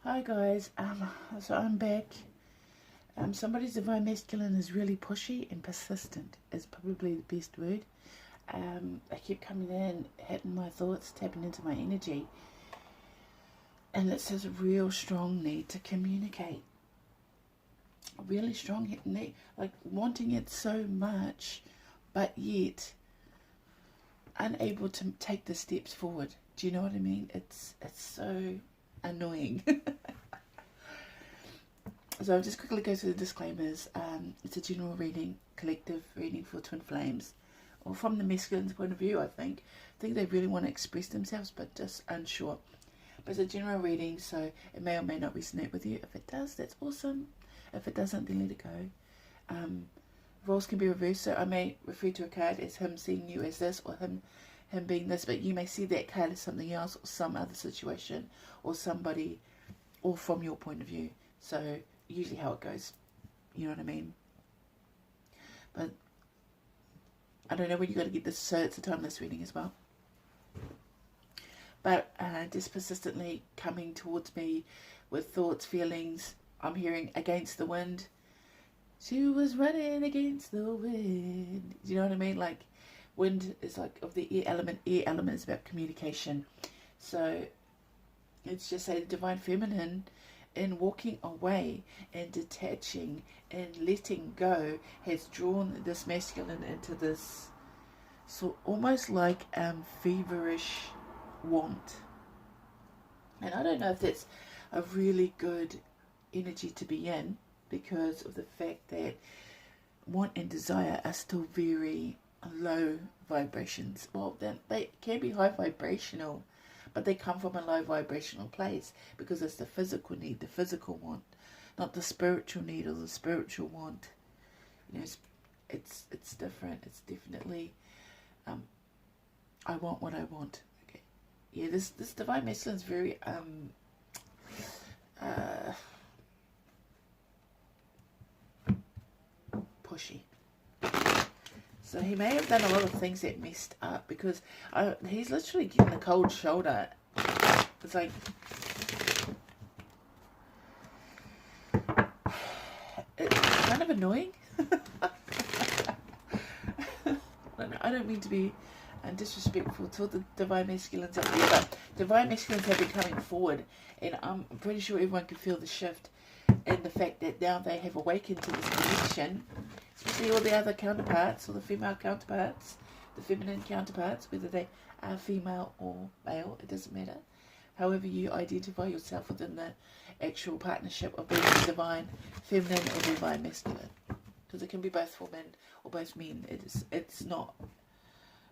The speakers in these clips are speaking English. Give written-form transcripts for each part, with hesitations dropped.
Hi guys, so I'm back. Somebody's divine masculine is really pushy and persistent is probably the best word. They keep coming in, hitting my thoughts, tapping into my energy, and it says a real strong need to communicate. A really strong need, like wanting it so much, but yet unable to take the steps forward. Do you know what I mean? It's so annoying. So I'll just quickly go through the disclaimers. It's a general reading, collective reading for twin flames, or from the masculine's point of view. I think they really want to express themselves, but just unsure. But it's a general reading, so it may or may not resonate with you. If it does, that's awesome. If it doesn't, then let it go. Roles can be reversed, so I may refer to a card as him seeing you as this, or him being this, but you may see that card as something else, or some other situation, or somebody, or from your point of view. So usually how it goes, you know what I mean? But I don't know when you got to get this, so it's a timeless reading as well. But just persistently coming towards me with thoughts, feelings. I'm hearing against the wind. She was running against the wind. Do you know what I mean? Like, wind is like of the air element. Air element is about communication. So it's just say the divine feminine, in walking away and detaching and letting go, has drawn this masculine into this so almost like feverish want. And I don't know if that's a really good energy to be in, because of the fact that want and desire are still very low vibrations. Well, then they can be high vibrational, but they come from a low vibrational place, because it's the physical need, the physical want, not the spiritual need or the spiritual want. You know, it's different. It's definitely I want what I want. Okay, yeah. This divine masculine is very pushy. So he may have done a lot of things that messed up, because he's literally getting the cold shoulder. It's like, it's kind of annoying. I don't mean to be disrespectful to the divine masculines out there, but divine masculines have been coming forward, and I'm pretty sure everyone can feel the shift in the fact that now they have awakened to this connection, especially all the other counterparts, or the female counterparts, the feminine counterparts, whether they are female or male, it doesn't matter. However you identify yourself within the actual partnership of being the divine feminine or divine masculine, because it can be both women or both men. It's not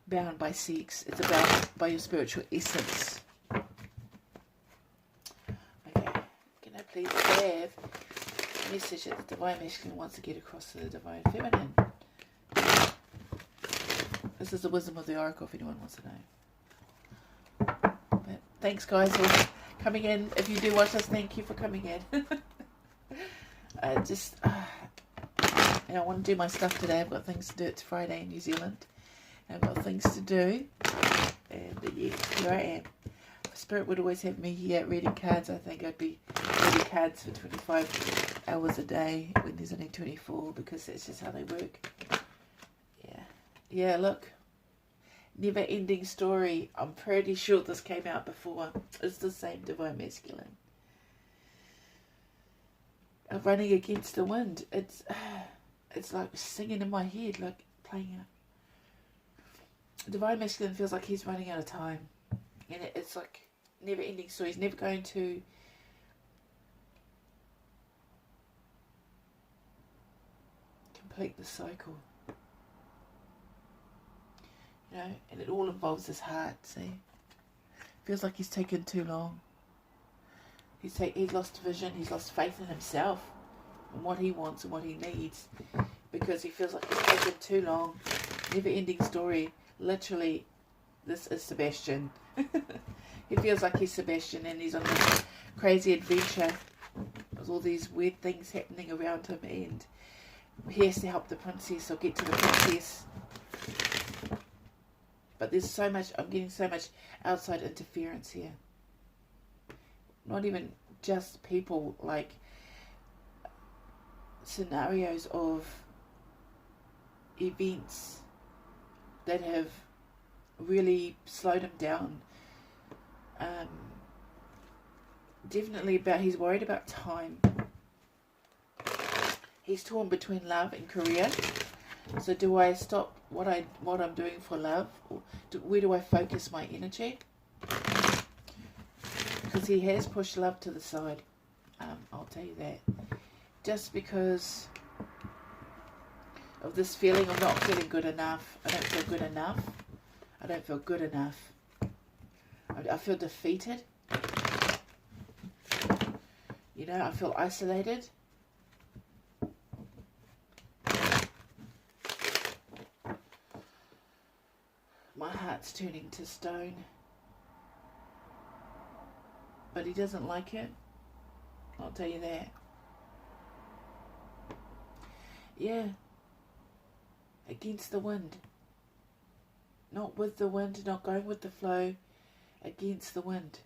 bound by sex. It's bound by your spiritual essence. Okay, can I please have a message that the divine masculine wants to get across to the divine feminine? This is the wisdom of the oracle if anyone wants to know. But thanks guys for coming in. If you do watch this, thank you for coming in. I want to do my stuff today. I've got things to do. It's Friday in New Zealand. I've got things to do, and yeah, here I am. Spirit would always have me here reading cards. I think I'd be reading cards for 25 hours a day when there's only 24, because that's just how they work. Yeah, look, never ending story. I'm pretty sure this came out before. It's the same divine masculine. I'm running against the wind. It's like singing in my head, like playing a divine masculine. Feels like he's running out of time, and it's like never ending story. He's never going to complete the cycle, you know, and it all involves his heart. See, feels like he's taken too long. He's lost vision. He's lost faith in himself and what he wants and what he needs, because he feels like he's taken too long. Never ending story. Literally, this is Sebastian. He feels like he's Sebastian, and he's on this crazy adventure with all these weird things happening around him, and he has to help the princess or get to the princess. But there's so much, I'm getting so much outside interference here. not even just people, like scenarios of events that have really slowed him down. Definitely he's worried about time. He's torn between love and career. So do I stop what I'm doing for love? Or where do I focus my energy? Because he has pushed love to the side. I'll tell you that. Just because of this feeling of not feeling good enough. I don't feel good enough. I don't feel good enough. I feel defeated. You know, I feel isolated. My heart's turning to stone. But he doesn't like it. I'll tell you that. Yeah. Against the wind. Not with the wind, not going with the flow. Against the wind.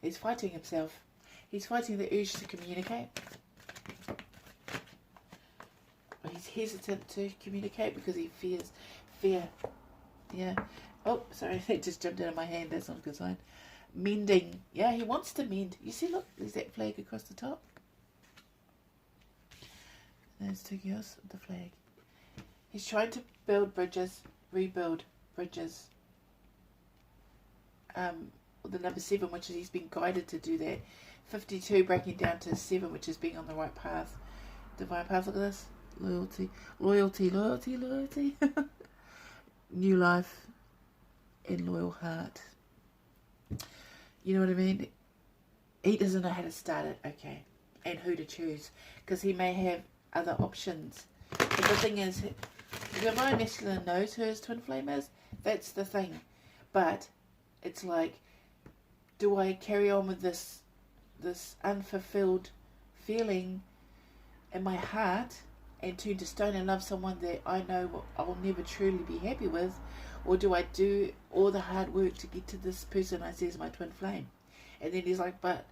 He's fighting himself. He's fighting the urge to communicate. He's hesitant to communicate because he fears fear. Yeah. Oh, sorry, it just jumped out of my hand. That's not a good sign. Mending. Yeah, he wants to mend. You see, look, there's that flag across the top. There's two girls with the flag. He's trying to build bridges, rebuild bridges. The number 7, which is he's been guided to do that. 52 breaking down to 7, which is being on the right path. Divine path, look at this. Loyalty, loyalty, loyalty, loyalty. New life and loyal heart. You know what I mean? He doesn't know how to start it, okay, and who to choose, because he may have other options. But the thing is, the divine masculine knows who his twin flame is. That's the thing. But it's like, do I carry on with this unfulfilled feeling in my heart and turn to stone and love someone that I know I will never truly be happy with? Or do I do all the hard work to get to this person I see as my twin flame? And then he's like, but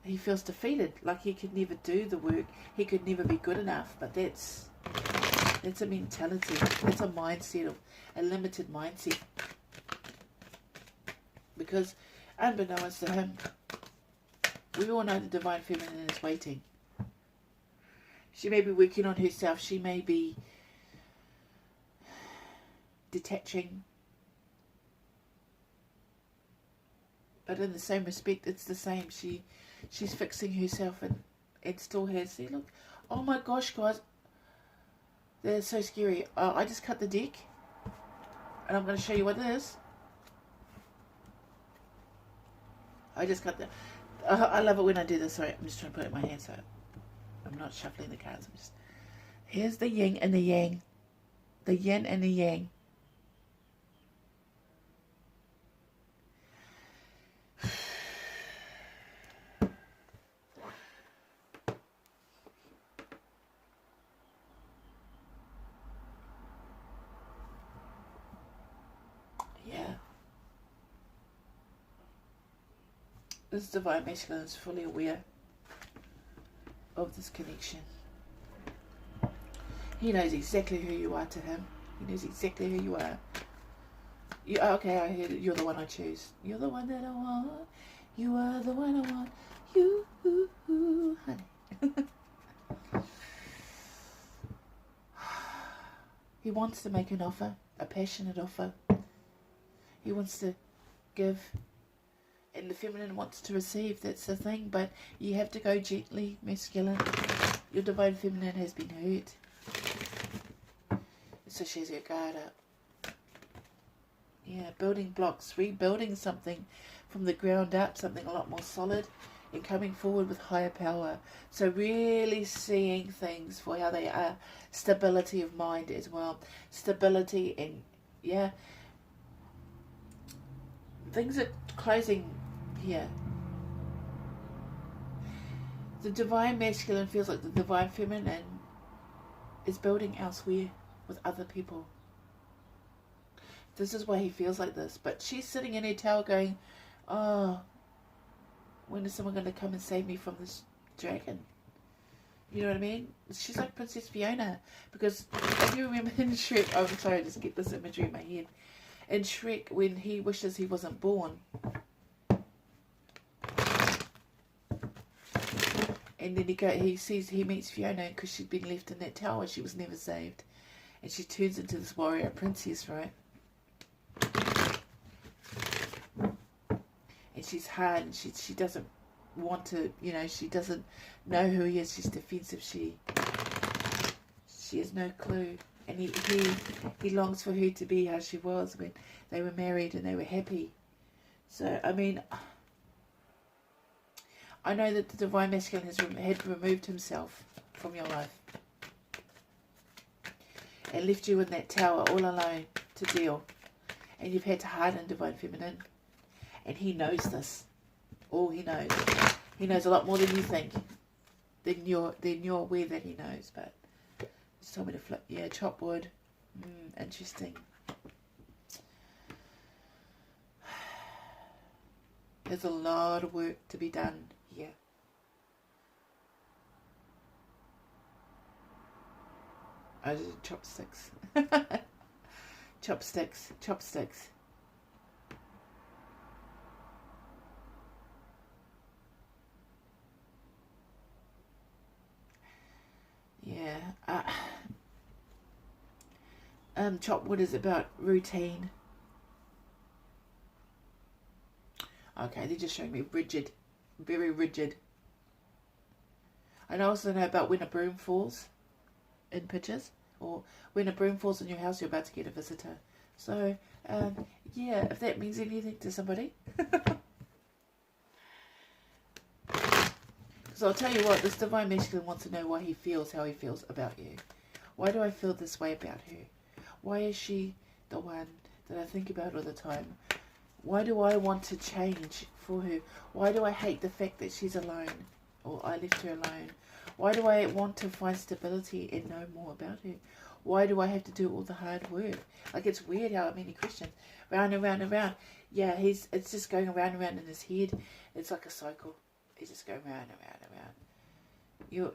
he feels defeated, like he could never do the work, he could never be good enough. But that's a mentality, that's a mindset, of a limited mindset. Because unbeknownst to him, we all know the divine feminine is waiting. She may be working on herself, she may be detaching, but in the same respect, it's the same. She's fixing herself and still has. See, look, oh my gosh, guys, they're so scary. I just cut the deck, and I'm going to show you what it is. I just cut the. I love it when I do this. Sorry, I'm just trying to put it in my hand so I'm not shuffling the cards. I'm just. Here's the yin and the yang, the yin and the yang. This divine masculine is fully aware of this connection. He knows exactly who you are to him. He knows exactly who you are. Okay, I hear it. You're the one I choose. You're the one that I want. You are the one I want. You, honey. He wants to make an offer, a passionate offer. He wants to give. And the feminine wants to receive, that's the thing. But you have to go gently, masculine. Your divine feminine has been hurt. So she has her guard up. Yeah, building blocks, rebuilding something from the ground up, something a lot more solid, and coming forward with higher power. So really seeing things for how they are. Stability of mind as well. Stability and, yeah, things are closing here. The divine masculine feels like the divine feminine is building elsewhere with other people. This is why he feels like this. But she's sitting in her tower going, oh, When is someone going to come and save me from this dragon? You know what I mean? She's like Princess Fiona. Because if you remember in Shrek, oh, I'm sorry, I just get this imagery in my head. In Shrek, when he wishes he wasn't born, and then he meets Fiona because she'd been left in that tower. She was never saved, and she turns into this warrior princess, right? And she's hard, and she doesn't want to, you know, she doesn't know who he is. She's defensive. She has no clue, and he longs for her to be how she was when they were married and they were happy. So I mean, I know that the Divine Masculine had removed himself from your life and left you in that tower all alone to deal, and you've had to harden Divine Feminine, and he knows this. All he knows. He knows a lot more than you think. Than you're aware that he knows. But just told me to flip. Yeah, chop wood. Interesting. There's a lot of work to be done here. I did chopsticks. Chopsticks. Yeah. Chop wood is about routine. Okay, they're just showing me rigid. Very rigid. And I also know about when a broom falls in pictures. Or when a broom falls in your house, you're about to get a visitor. So, yeah, if that means anything to somebody. So I'll tell you what, this Divine Masculine wants to know why he feels how he feels about you. Why do I feel this way about her? Why is she the one that I think about all the time? Why do I want to change for her? Why do I hate the fact that she's alone? Or I left her alone? Why do I want to find stability and know more about her? Why do I have to do all the hard work? Like, it's weird how many questions. Round and round and round. Yeah, it's just going around and round in his head. It's like a cycle. He's just going round and round and round.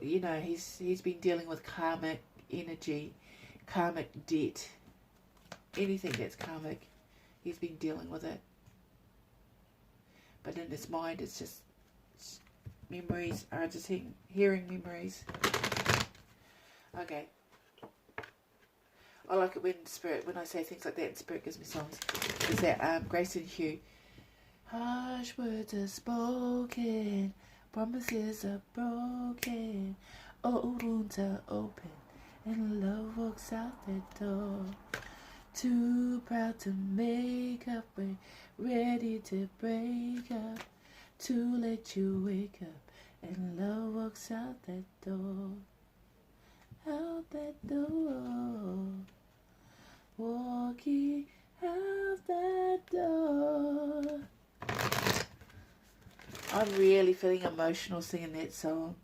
You know, he's been dealing with karmic energy, karmic debt. Anything that's karmic, he's been dealing with it. But in his mind, it's just memories are just hearing memories. Okay. I like it when I say things like that, and Spirit gives me songs. Is that Grace and Hugh. Harsh words are spoken, promises are broken, old wounds are open, and love walks out that door. Too proud to make up, ready to break up, to let you wake up, and love walks out that door. Out that door, walking out that door. I'm really feeling emotional singing that song.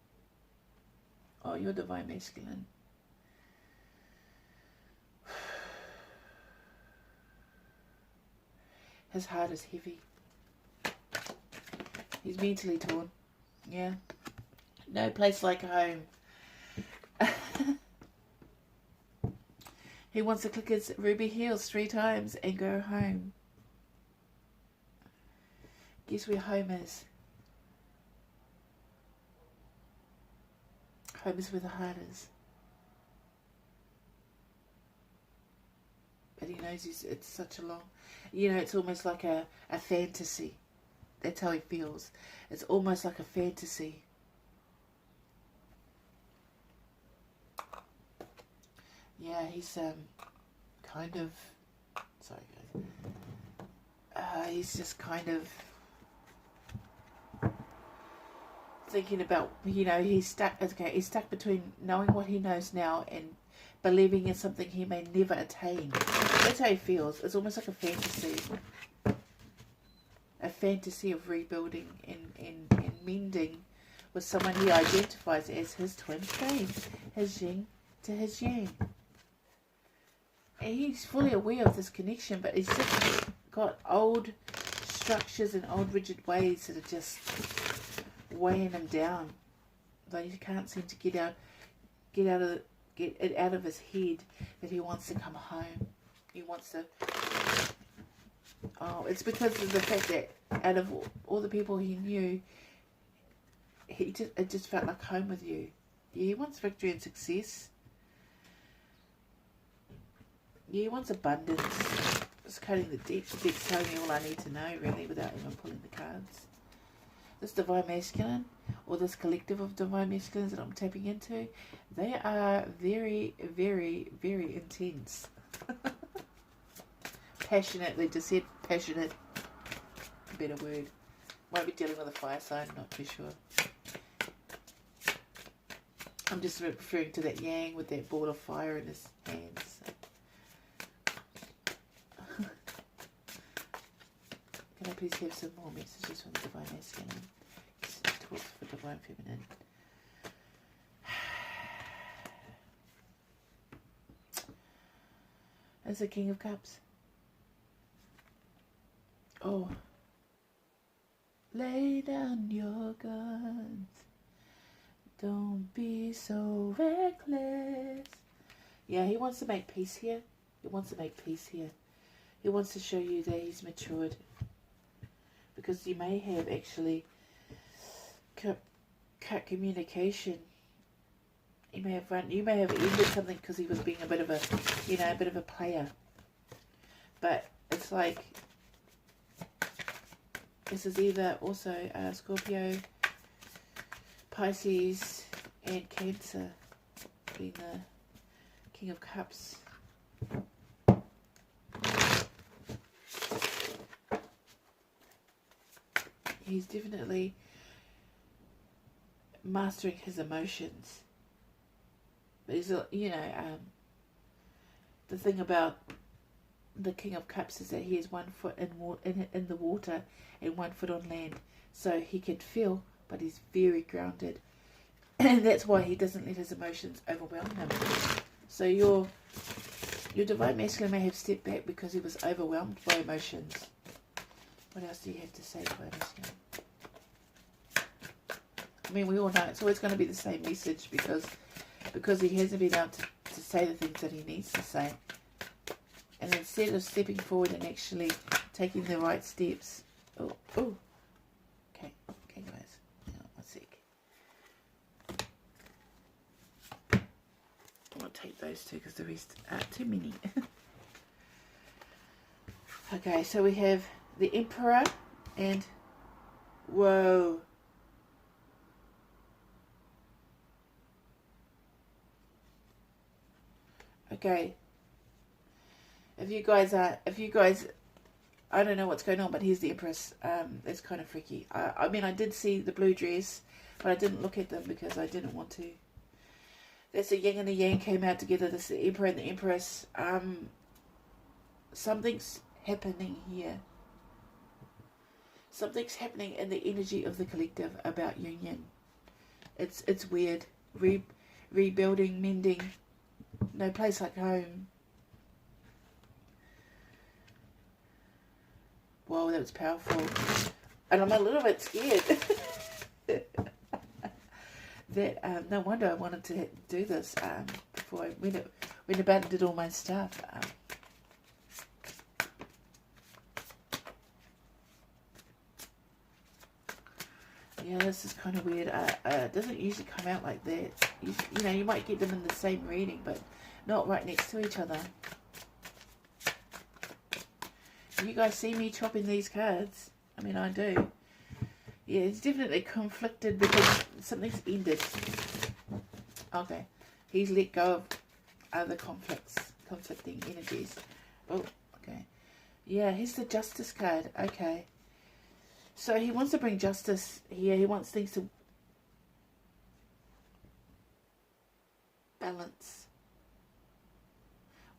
Oh, you're Divine Masculine. His heart is heavy. He's mentally torn. Yeah. No place like home. He wants to click his ruby heels 3 times and go home. Guess where home is? Home is where the heart is. But he knows it's such a long... You know, it's almost like a fantasy. That's how he feels. It's almost like a fantasy. Yeah, he's kind of... Sorry, guys. He's just kind of... thinking about, you know, he's stuck between knowing what he knows now and believing in something he may never attain. That's how he feels. It's almost like a fantasy. A fantasy of rebuilding and mending with someone he identifies as his twin flame, his yin to his yang. And he's fully aware of this connection, but he's just got old structures and old rigid ways that are just weighing him down. Like he can't seem to get it out of his head that he wants to come home. He wants to. Oh, it's because of the fact that out of all the people he knew, it just felt like home with you. Yeah, he wants victory and success. Yeah, he wants abundance. Just coding the deck's telling me all I need to know, really, without even pulling the cards. This divine masculine, or this collective of divine masculines that I'm tapping into, they are very, very, very intense. Passionate, they just said passionate. A better word. Might be dealing with a fire sign, not too sure. I'm just referring to that yang with that ball of fire in his hands. Can I please have some more messages from the divine masculine? Tools for divine feminine. As the King of Cups. Oh. Lay down your guns. Don't be so reckless. Yeah, he wants to make peace here. He wants to make peace here. He wants to show you that he's matured. Because you may have actually cut communication. You may have ended something because he was being a bit of a player. But it's like this is either also Scorpio, Pisces, and Cancer being the King of Cups. He's definitely mastering his emotions. But he's, the thing about the King of Cups is that he has 1 foot in the water and 1 foot on land. So he can feel, but he's very grounded. And that's why he doesn't let his emotions overwhelm him. So your divine masculine may have stepped back because he was overwhelmed by emotions. What else do you have to say, divine masculine? I mean, we all know it's always going to be the same message because he hasn't been able to say the things that he needs to say. And instead of stepping forward and actually taking the right steps. Oh. Okay, guys. Hang on 1 sec. I'm going to take those two because the rest are too many. Okay, so we have the Emperor and... Whoa. Okay. If you guys, I don't know what's going on, but here's the Empress. It's kind of freaky. I mean, I did see the blue dress, but I didn't look at them because I didn't want to. That's the yin and the yang came out together. This is the Emperor and the Empress. Something's happening here. Something's happening in the energy of the collective about union. It's weird. Rebuilding, mending. No place like home. Whoa, that was powerful. And I'm a little bit scared. That no wonder I wanted to do this before I went about and did all my stuff. Yeah, this is kind of weird. It doesn't usually come out like that. You know, you might get them in the same reading, but not right next to each other. You guys see me chopping these cards? I mean, I do. Yeah, it's definitely conflicted because something's ended. Okay. He's let go of other conflicting energies. Oh, okay. Yeah, here's the Justice card. Okay. So he wants to bring justice here. He wants things to balance.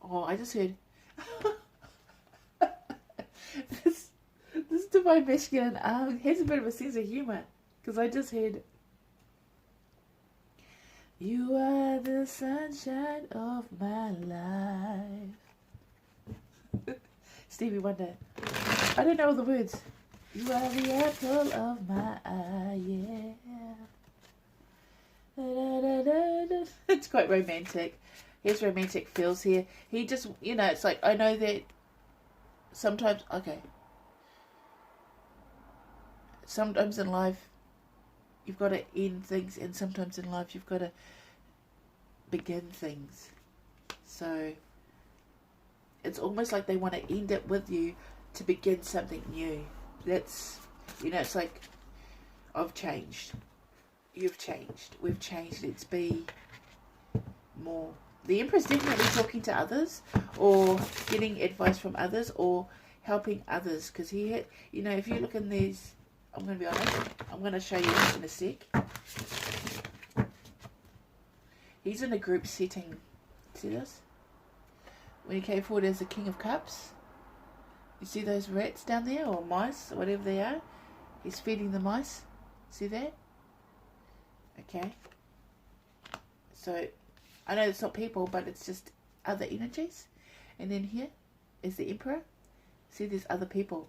Oh, I just heard... this divine masculine has a bit of a sense of humour, because I just heard, you are the sunshine of my life. Stevie Wonder. I don't know all the words. You are the apple of my eye, yeah. It's quite romantic. He has romantic feels here. He just, you know, it's like, I know that sometimes, okay, sometimes in life you've got to end things, and sometimes in life you've got to begin things. So it's almost like they want to end it with you to begin something new. That's, you know, it's like, I've changed. You've changed. We've changed. Let's be more. The Empress definitely talking to others, or getting advice from others, or helping others. Because he had, you know, if you look in these, I'm going to be honest, I'm going to show you this in a sec. He's in a group setting. See this? When he came forward as the King of Cups, you see those rats down there, or mice, or whatever they are? He's feeding the mice. See that? Okay. So, I know it's not people, but it's just other energies. And then here is the Emperor. See, there's other people.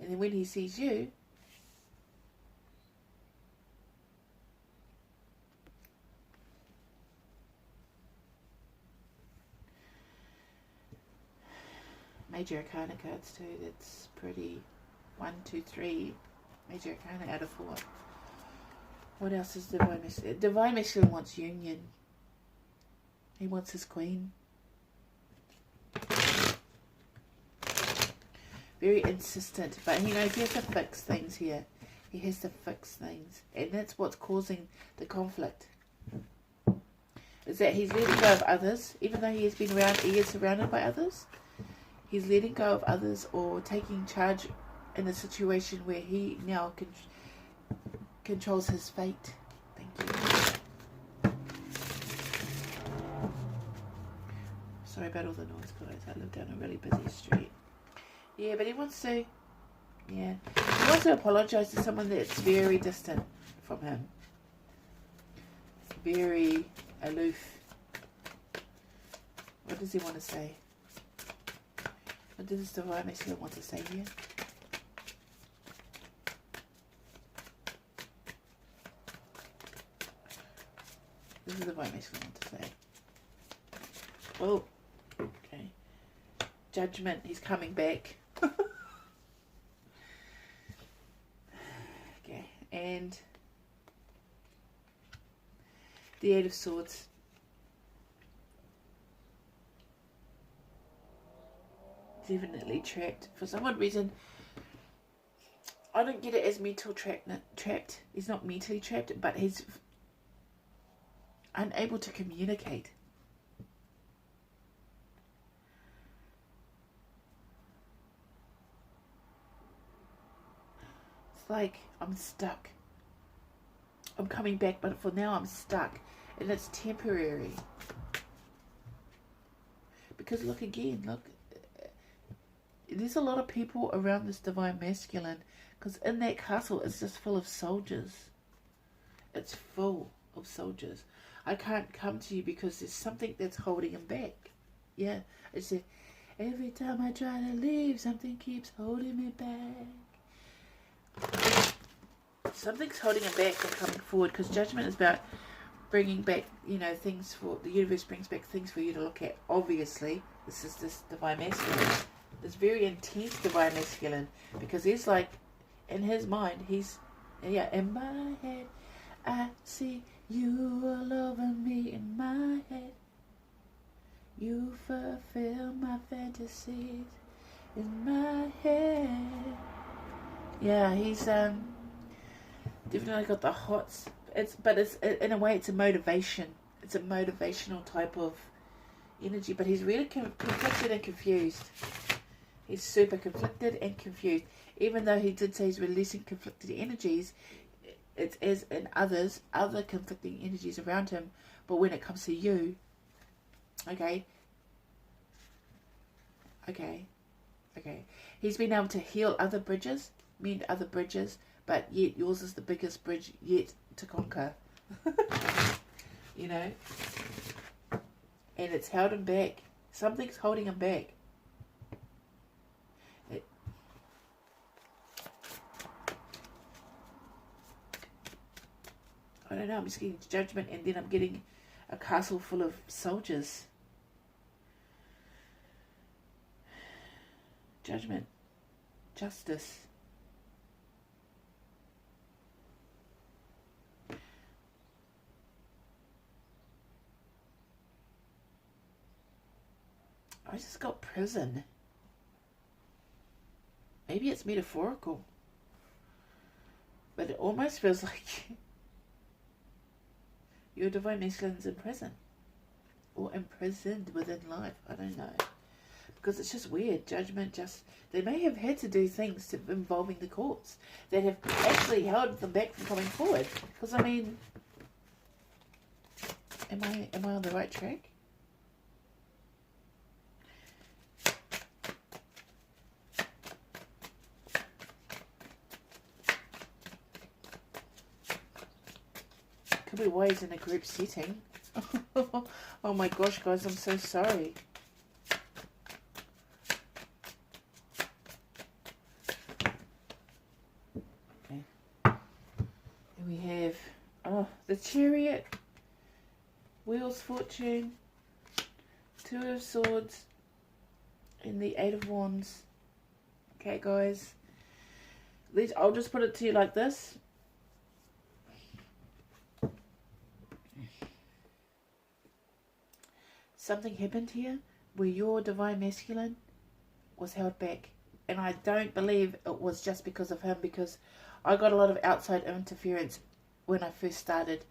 And then when he sees you, Major Arcana cards too. That's pretty. 1, 2, 3 Major Arcana out of 4. What else is Divine Masculine? Divine Masculine wants union. He wants his queen. Very insistent, but he knows he has to fix things here. He has to fix things, and that's what's causing the conflict. Is that he's letting go of others, even though he has been around, he is surrounded by others. He's letting go of others, or taking charge in a situation where he now controls his fate. Thank you. Sorry about all the noise, guys. I live down a really busy street. Yeah, but he wants to. Yeah, he wants to apologise to someone that's very distant from him, very aloof. What does he want to say? What does this Divine Masculine want to say here? This is the Divine Masculine want to say. Oh, okay. Judgment. He's coming back. Okay, and the Eight of Swords. Definitely trapped. For some odd reason, I don't get it as mental trapped. He's not mentally trapped, but he's unable to communicate. It's like, I'm stuck. I'm coming back, but for now I'm stuck. And it's temporary. Because look again, look. There's a lot of people around this Divine Masculine. Because in that castle, it's just full of soldiers. It's full of soldiers. I can't come to you because there's something that's holding him back. Yeah. It's a, every time I try to leave, something keeps holding me back. Something's holding him back from coming forward, because Judgment is about bringing back, you know, things for the universe, brings back things for you to look at. Obviously, this is this Divine Masculine. This very intense Divine Masculine, because he's like, in his mind, he's, yeah, in my head, I see you all over me in my head. You fulfill my fantasies in my head. Yeah, he's definitely got the hots. But it's in a way, it's a motivation. It's a motivational type of energy. But he's really conflicted and confused. He's super conflicted and confused. Even though he did say he's releasing conflicted energies, it's as in other conflicting energies around him. But when it comes to you, okay, he's been able to heal other bridges, mend other bridges, but yet yours is the biggest bridge yet to conquer. You know, and it's held him back. Something's holding him back. I don't know, I'm just getting judgment, and then I'm getting a castle full of soldiers. Judgment. Justice. I just got prison. Maybe it's metaphorical. But it almost feels like your divine masculine's in prison. Or imprisoned within life. I don't know. Because it's just weird. Judgment, they may have had to do things involving the courts that have actually held them back from coming forward. Because, I mean, am I on the right track? Could be why he's in a group setting. Oh my gosh, guys, I'm so sorry. Okay. And we have, the Chariot, Wheels Fortune, Two of Swords, and the Eight of Wands. Okay, guys. I'll just put it to you like this. Something happened here where your divine masculine was held back. And I don't believe it was just because of him, because I got a lot of outside interference when I first started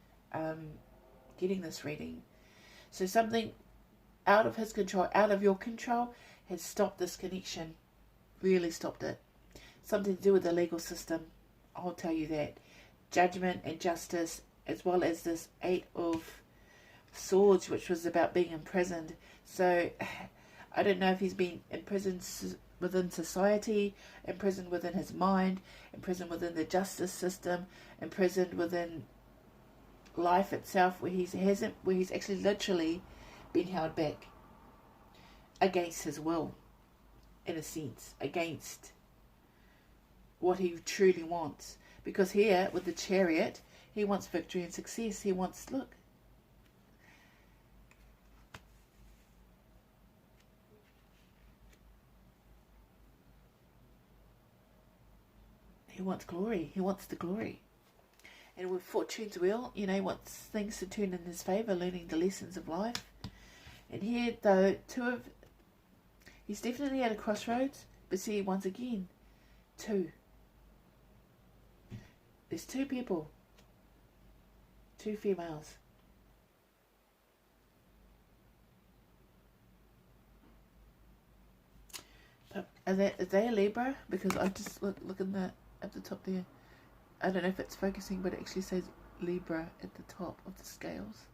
getting this reading. So something out of his control, out of your control, has stopped this connection. Really stopped it. Something to do with the legal system. I'll tell you that. Judgment and justice, as well as this Eight of Swords, which was about being imprisoned. So I don't know if he's been imprisoned within society, imprisoned within his mind, imprisoned within the justice system, imprisoned within life itself, where he's actually literally been held back against his will, in a sense, against what he truly wants. Because here with the Chariot, he wants victory and success. He wants, look, he wants glory. He wants the glory. And with Fortune's wheel, he wants things to turn in his favour, learning the lessons of life. And here, though, he's definitely at a crossroads. But see, once again, there's two people. Two females. But are they a Libra? Because I just look at the top there. I don't know if it's focusing, but it actually says Libra at the top of the scales.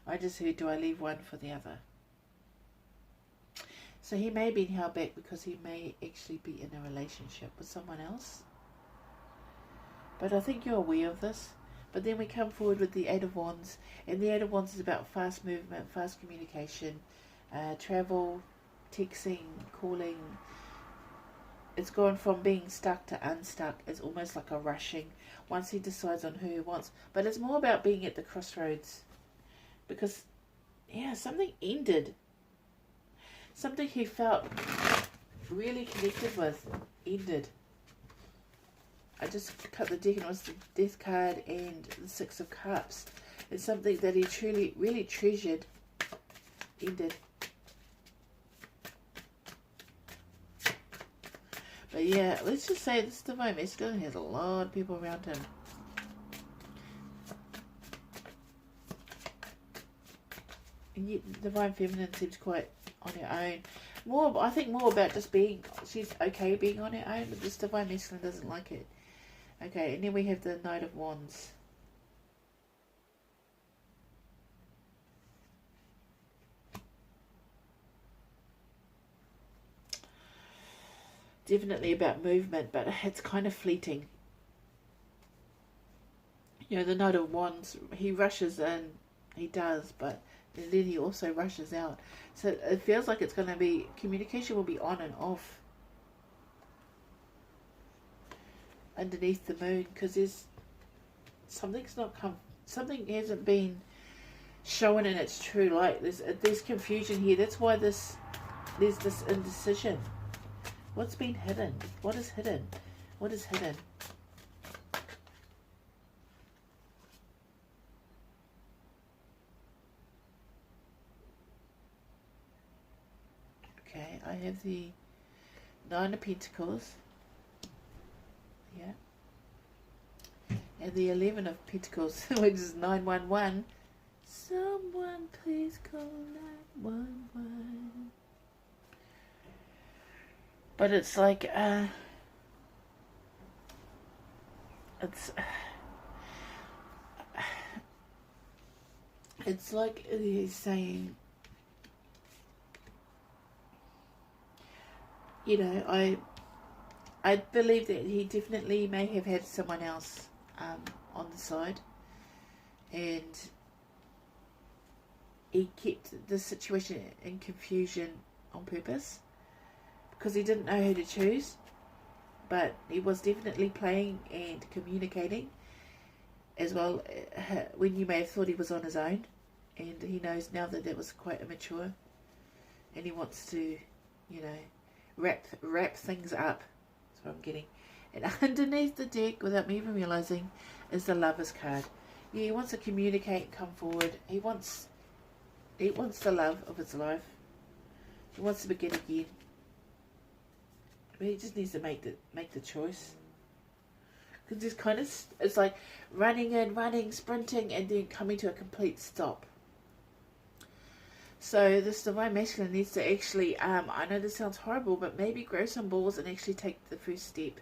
I just heard, do I leave one for the other? So he may be held back because he may actually be in a relationship with someone else. But I think you're aware of this. But then we come forward with the Eight of Wands. And the Eight of Wands is about fast movement, fast communication, travel, texting, calling. It's gone from being stuck to unstuck. It's almost like a rushing. Once he decides on who he wants. But it's more about being at the crossroads. Because, something ended. Something he felt really connected with ended. I just cut the deck and it was the Death card and the Six of Cups. It's something that he truly, really treasured ended. But yeah, let's just say this divine masculine has a lot of people around him. And yet the divine feminine seems quite on her own. I think more about just being, she's okay being on her own, but this divine masculine doesn't like it. Okay, and then we have the Knight of Wands. Definitely about movement, but it's kind of fleeting. The Knight of Wands, he rushes in, he does, but and then he also rushes out. So it feels like it's going to be, communication will be on and off underneath the moon, because there's something's not come, something hasn't been shown in its true light. There's confusion here. That's why there's this indecision. What's been hidden? What is hidden? What is hidden? Okay, I have the Nine of Pentacles. Yeah. And the 11 of Pentacles, which is 911. Someone please call 911. But it's like, it's like he's saying, you know, I believe that he definitely may have had someone else on the side, and he kept the situation in confusion on purpose because he didn't know who to choose, but he was definitely playing and communicating as well, when you may have thought he was on his own, and he knows now that that was quite immature, and he wants to, you know, wrap things up. That's what I'm getting. And underneath the deck, without me even realizing, is the Lover's card. Yeah, he wants to communicate and come forward. He wants the love of his life. He wants to begin again. But he just needs to make the choice. Because this kind of, it's like running, sprinting, and then coming to a complete stop. So this Divine Masculine needs to actually, I know this sounds horrible, but maybe grow some balls and actually take the first step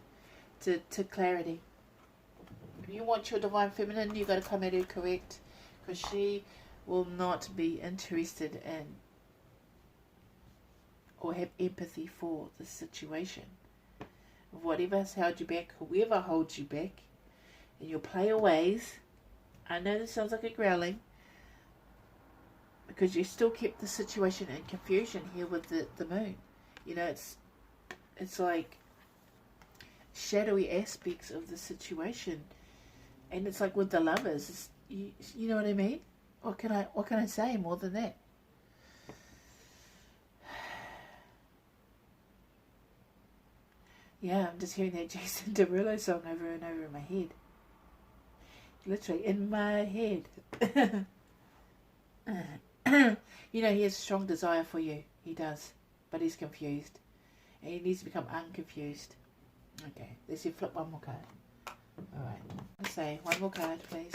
to clarity. If you want your Divine Feminine, you've got to come at her correct, because she will not be interested in or have empathy for the situation. Whatever has held you back, whoever holds you back, in your player ways, I know this sounds like a growling, because you still kept the situation in confusion here with the moon. You know, it's like shadowy aspects of the situation, and it's like with the Lovers, you know what I mean? What can I say more than that? Yeah, I'm just hearing that Jason Derulo song over and over in my head. Literally in my head. You know, he has a strong desire for you. He does. But he's confused. And he needs to become unconfused. Okay, let's see, flip one more card. Alright, let's say one more card, please.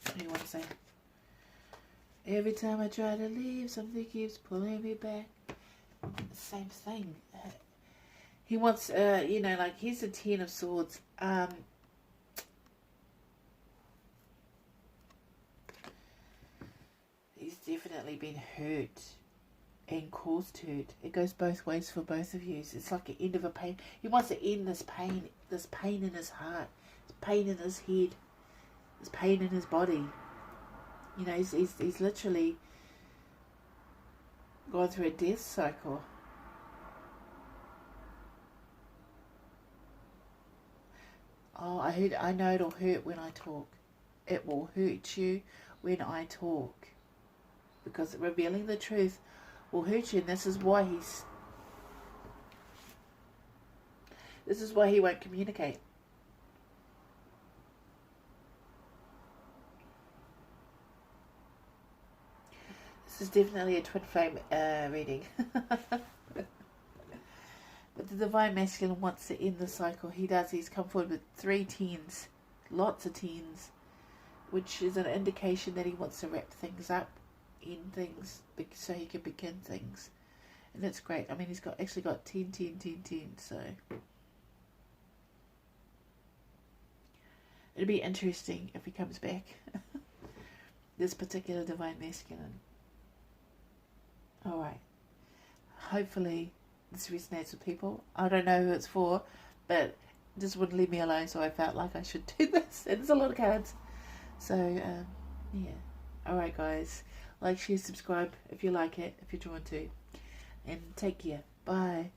What do you want to say? Every time I try to leave, something keeps pulling me back. Same thing. He wants, you know, like, here's the Ten of Swords. He's definitely been hurt and caused hurt. It goes both ways for both of you. It's like an end of a pain. He wants to end this pain in his heart, this pain in his head, this pain in his body. You know, he's literally gone through a death cycle. Oh, I know it'll hurt when I talk. It will hurt you when I talk. Because revealing the truth will hurt you, and this is why he won't communicate. This is definitely a twin flame reading. But the Divine Masculine wants to end the cycle. He does. He's come forward with 3 tens. Lots of tens. Which is an indication that he wants to wrap things up, end things, so he can begin things. And that's great. I mean, he's actually got 10, so it'll be interesting if he comes back. This particular Divine Masculine. Alright. Hopefully this resonates with people. I don't know who it's for, but just wouldn't leave me alone, so I felt like I should do this. And there's a lot of cards. So, yeah. Alright, guys. Like, share, subscribe if you like it, if you're drawn to. And take care. Bye.